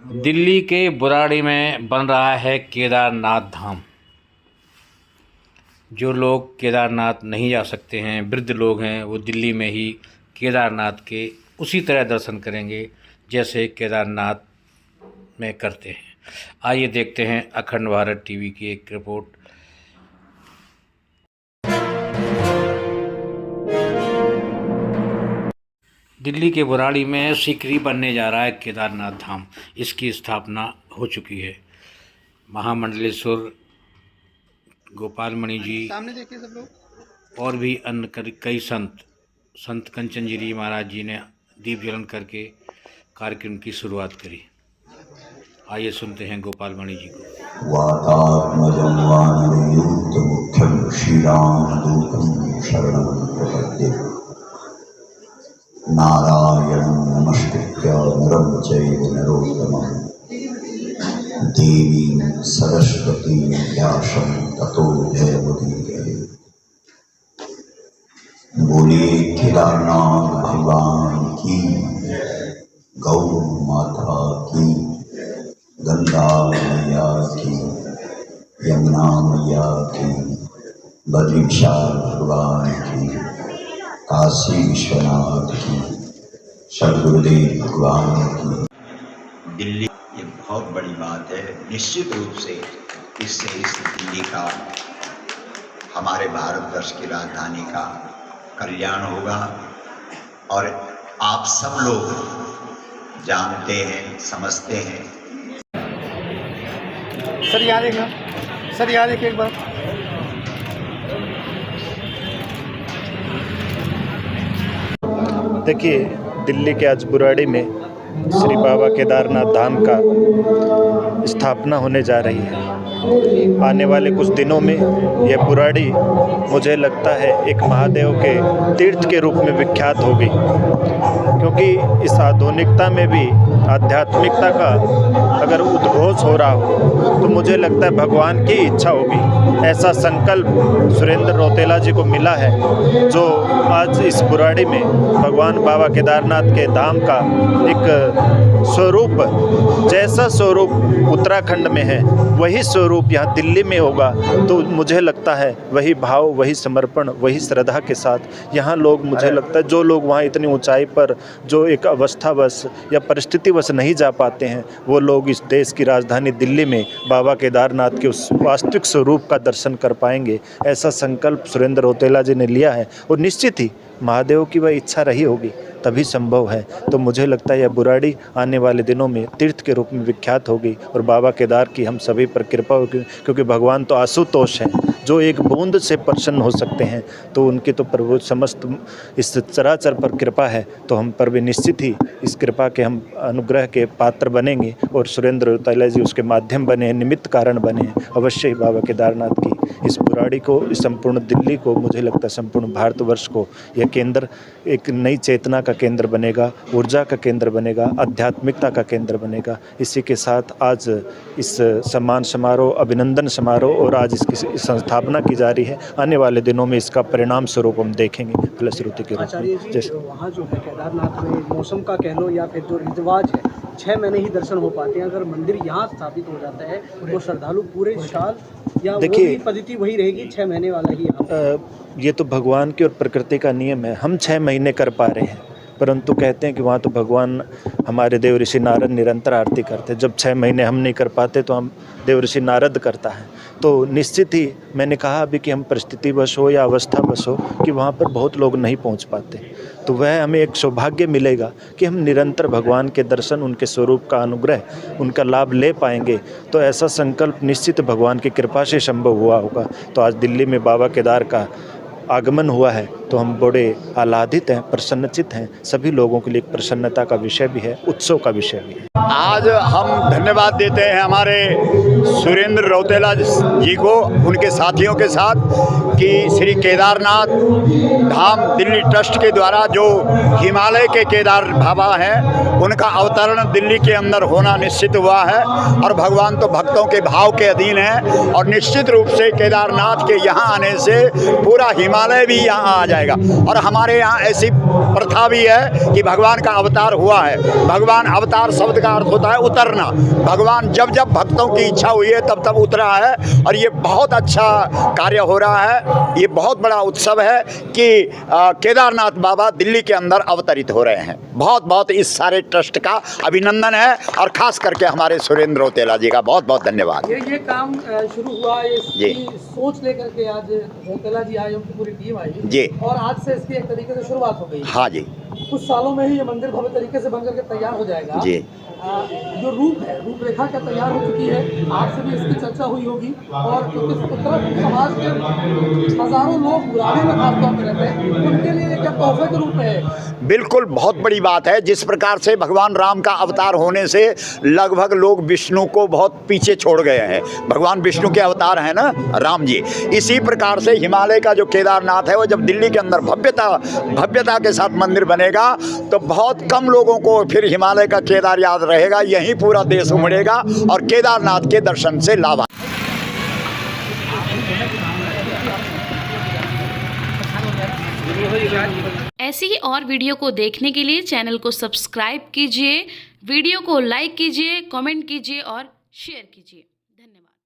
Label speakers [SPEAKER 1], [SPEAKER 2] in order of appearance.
[SPEAKER 1] दिल्ली के बुराड़ी में बन रहा है केदारनाथ धाम। जो लोग केदारनाथ नहीं जा सकते हैं, वृद्ध लोग हैं, वो दिल्ली में ही केदारनाथ के उसी तरह दर्शन करेंगे जैसे केदारनाथ में करते हैं। आइए देखते हैं अखंड भारत टीवी की एक रिपोर्ट। दिल्ली के बुराड़ी में शीघ्र बनने जा रहा है केदारनाथ धाम। इसकी स्थापना हो चुकी है। महामंडलेश्वर गोपाल मणि जी
[SPEAKER 2] सामने देखिए सब लोग
[SPEAKER 1] और भी अन्य कई संत कंचन गिरी महाराज जी ने दीप जलन करके कार्यक्रम की शुरुआत करी। आइए सुनते हैं गोपाल मणि जी को।
[SPEAKER 3] वातात्मजं वानरयूतमुख्यं श्रीरामदूतं शरणं प्रपद्ये नारायणं नमस्कृत्य नरं चैव नरोत्तमं देवीं सरस्वतीं व्यासं ततो जयमुदीरये। बोले केदारनाथ भगवान की, गौ माता की, गंगा मैया की, यमुना मैया की, बद्रीशाल भगवान की, काशी विश्वनाथ की, सदगुरुदेव भगवान की। दिल्ली ये बहुत बड़ी बात है। निश्चित रूप से इससे इस दिल्ली का, हमारे भारतवर्ष की राजधानी का कल्याण होगा और आप सब लोग जानते हैं, समझते हैं।
[SPEAKER 2] सर यहाँ देखना, सर यहाँ देखिए एक बार।
[SPEAKER 4] देखिए, दिल्ली के आज बुराड़ी में श्री बाबा केदारनाथ धाम का स्थापना होने जा रही है। आने वाले कुछ दिनों में यह बुराड़ी मुझे लगता है एक महादेव के तीर्थ के रूप में विख्यात होगी, क्योंकि इस आधुनिकता में भी आध्यात्मिकता का अगर उद्घोष हो रहा हो तो मुझे लगता है भगवान की इच्छा होगी। ऐसा संकल्प सुरेंद्र रौतेला जी को मिला है, जो आज इस बुराड़ी में भगवान बाबा केदारनाथ के धाम का एक स्वरूप, जैसा स्वरूप उत्तराखंड में है वही स्वरूप यहाँ दिल्ली में होगा। तो मुझे लगता है वही भाव, वही समर्पण, वही श्रद्धा के साथ यहाँ लोग, मुझे लगता है जो लोग वहाँ इतनी ऊंचाई पर जो एक अवस्थावश या परिस्थितिवश नहीं जा पाते हैं, वो लोग इस देश की राजधानी दिल्ली में बाबा केदारनाथ के उस वास्तविक स्वरूप का दर्शन कर पाएंगे। ऐसा संकल्प सुरेंद्र रौतेला जी ने लिया है और निश्चित ही महादेव की वह इच्छा रही होगी तभी संभव है। तो मुझे लगता है यह बुराड़ी आने वाले दिनों में तीर्थ के रूप में विख्यात होगी और बाबा केदार की हम सभी पर कृपा होगी, क्योंकि भगवान तो आशुतोष हैं, जो एक बूंद से प्रसन्न हो सकते हैं। तो उनकी तो प्रभु समस्त इस चराचर पर कृपा है, तो हम पर भी निश्चित ही इस कृपा के हम अनुग्रह के पात्र बनेंगे और सुरेंद्र रौतेला जी उसके माध्यम बने हैं, निमित्त कारण बने हैं। अवश्य ही बाबा केदारनाथ की इस बुराड़ी को, इस संपूर्ण दिल्ली को, मुझे लगता है संपूर्ण भारतवर्ष को यह केंद्र एक नई चेतना का केंद्र बनेगा, ऊर्जा का केंद्र बनेगा, आध्यात्मिकता का केंद्र बनेगा। इसी के साथ आज इस सम्मान समारोह, अभिनंदन समारोह और आज इसकी संस्थापना की जा रही है। आने वाले दिनों में इसका परिणाम स्वरूप हम देखेंगे फलश्रुति के रूप में। जैसे
[SPEAKER 2] वहाँ जो है केदारनाथ में मौसम का कह लो या फिर जो रिवाज है, 6 महीने ही दर्शन हो पाते हैं। अगर मंदिर यहाँ स्थापित हो जाता है तो श्रद्धालु पूरे साल, या देखिए पद्धति वही रहेगी 6 महीने वाला ही यहाँ।
[SPEAKER 4] ये तो भगवान की और प्रकृति का नियम है। हम 6 महीने कर पा रहे हैं, परंतु कहते हैं कि वहाँ तो भगवान हमारे देव ऋषि नारद निरंतर आरती करते हैं। जब 6 महीने हम नहीं कर पाते तो हम देव ऋषि नारद करता है। तो निश्चित ही मैंने कहा अभी कि हम परिस्थितिवश हो या अवस्थावश हो कि वहाँ पर बहुत लोग नहीं पहुँच पाते, तो वह हमें एक सौभाग्य मिलेगा कि हम निरंतर भगवान के दर्शन, उनके स्वरूप का अनुग्रह, उनका लाभ ले पाएंगे। तो ऐसा संकल्प निश्चित भगवान की कृपा से संभव हुआ होगा। तो आज दिल्ली में बाबा केदार का आगमन हुआ है तो हम बड़े आह्लादित हैं, प्रसन्नचित हैं। सभी लोगों के लिए एक प्रसन्नता का विषय भी है, उत्सव का विषय भी है।
[SPEAKER 5] आज हम धन्यवाद देते हैं हमारे सुरेंद्र रौतेला जी को, उनके साथियों के साथ, कि श्री केदारनाथ धाम दिल्ली ट्रस्ट के द्वारा जो हिमालय के केदार बाबा हैं, उनका अवतरण दिल्ली के अंदर होना निश्चित हुआ है। और भगवान तो भक्तों के भाव के अधीन है और निश्चित रूप से केदारनाथ के यहाँ आने से पूरा हिमालय भी यहाँ आ जाएगा। और हमारे यहाँ ऐसी प्रथा भी है कि भगवान का अवतार हुआ है। भगवान अवतार शब्द का अर्थ होता है उतरना। भगवान जब जब भक्तों की इच्छा हुई है तब तब उतरा है और ये बहुत अच्छा कार्य हो रहा है। ये बहुत बड़ा उत्सव है कि केदारनाथ बाबा दिल्ली के अंदर अवतरित हो रहे हैं। बहुत बहुत इस सारे ट्रस्ट का अभिनंदन है और खास करके हमारे सुरेंद्र रौतेला जी का बहुत बहुत धन्यवाद।
[SPEAKER 2] ये काम शुरू हुआ,
[SPEAKER 5] जी।
[SPEAKER 2] इसकी सोच लेकर के आज रौतेला जी आए, उनकी पूरी टीम आई
[SPEAKER 5] जी।
[SPEAKER 2] और आज से इसकी एक तरीके से शुरुआत हो गई।
[SPEAKER 5] हाँ जी।
[SPEAKER 2] कुछ सालों में ही ये मंदिर भव्य तरीके से बन करके तैयार हो जाएगा।
[SPEAKER 5] जी।
[SPEAKER 2] जो रूपरेखा क्या तैयार हो चुकी है, आपसे भी इसकी चर्चा हुई होगी। और क्योंकि उत्तराखंड समाज के हजारों लोग बुराड़ी में खासतौर पर रहते हैं, उनके लिए क्या तोहफे के रूप में है?
[SPEAKER 5] बिल्कुल बहुत बड़ी बात है। जिस प्रकार से भगवान राम का अवतार होने से लगभग लोग विष्णु को बहुत पीछे छोड़ गए हैं। भगवान विष्णु के अवतार हैं ना राम जी। इसी प्रकार से हिमालय का जो केदारनाथ है वो जब दिल्ली के अंदर भव्यता के साथ मंदिर बनेगा तो बहुत कम लोगों को फिर हिमालय का केदार याद रहेगा। यहीं पूरा देश उमड़ेगा और केदारनाथ के दर्शन से लाभ।
[SPEAKER 6] ऐसी ही और वीडियो को देखने के लिए चैनल को सब्सक्राइब कीजिए, वीडियो को लाइक कीजिए, कमेंट कीजिए और शेयर कीजिए। धन्यवाद।